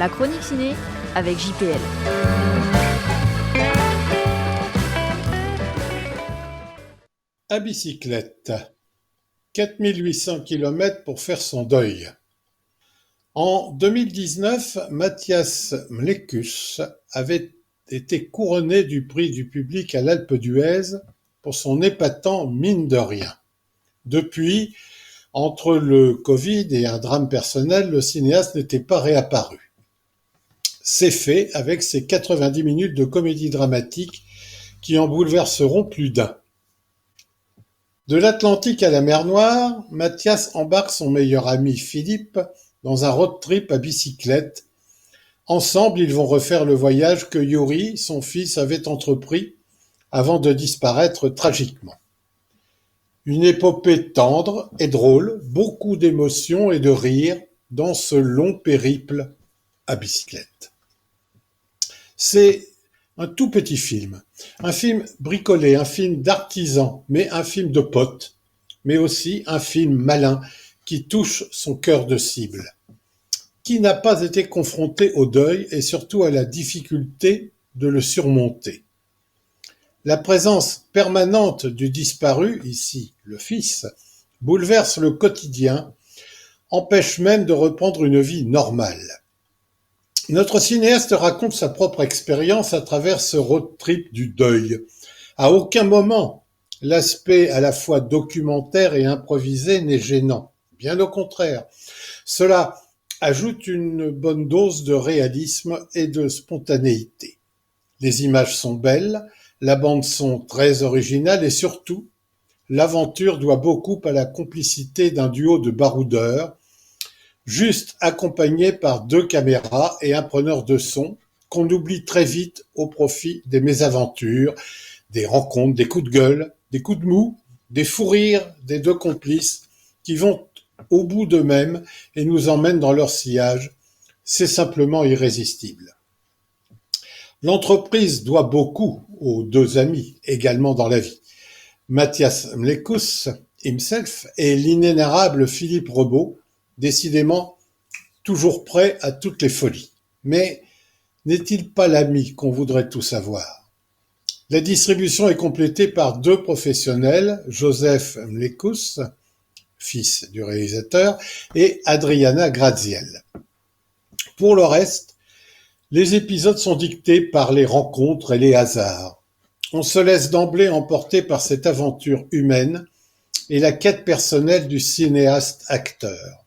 la chronique ciné avec JPL. À bicyclette, 4800 km pour faire son deuil. En 2019, Mathias Mlékus avait été couronné du prix du public à l'Alpe d'Huez pour son épatant Mine de rien. Depuis, entre le Covid et un drame personnel, le cinéaste n'était pas réapparu. C'est fait avec ses 90 minutes de comédie dramatique qui en bouleverseront plus d'un. De l'Atlantique à la mer Noire, Mathias embarque son meilleur ami Philippe dans un road trip à bicyclette. Ensemble, ils vont refaire le voyage que Yuri, son fils, avait entrepris avant de disparaître tragiquement. Une épopée tendre et drôle, beaucoup d'émotions et de rires dans ce long périple à bicyclette. C'est un tout petit film, un film bricolé, un film d'artisan, mais un film de potes, mais aussi un film malin qui touche son cœur de cible. Qui n'a pas été confronté au deuil et surtout à la difficulté de le surmonter? La présence permanente du disparu, ici le fils, bouleverse le quotidien, empêche même de reprendre une vie normale. Notre cinéaste raconte sa propre expérience à travers ce road trip du deuil. À aucun moment, l'aspect à la fois documentaire et improvisé n'est gênant. Bien au contraire. Cela ajoute une bonne dose de réalisme et de spontanéité. Les images sont belles, la bande-son très originale et surtout, l'aventure doit beaucoup à la complicité d'un duo de baroudeurs, juste accompagné par 2 caméras et un preneur de son, qu'on oublie très vite au profit des mésaventures, des rencontres, des coups de gueule, des coups de mou, des fous rires des 2 complices qui vont au bout d'eux-mêmes et nous emmènent dans leur sillage. C'est simplement irrésistible. L'entreprise doit beaucoup aux 2 amis, également dans la vie. Mathias Mlékus himself et l'inénarrable Philippe Rebaud, décidément toujours prêt à toutes les folies. Mais n'est-il pas l'ami qu'on voudrait tous savoir? La distribution est complétée par 2 professionnels, Joseph Mlékus, fils du réalisateur, et Adriana Graziel. Pour le reste, les épisodes sont dictés par les rencontres et les hasards. On se laisse d'emblée emporter par cette aventure humaine et la quête personnelle du cinéaste-acteur.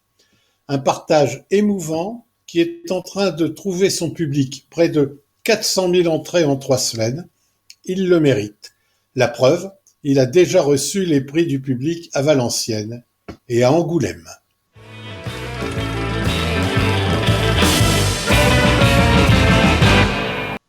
Un partage émouvant qui est en train de trouver son public. Près de 400 000 entrées en 3 semaines. Il le mérite. La preuve, il a déjà reçu les prix du public à Valenciennes et à Angoulême.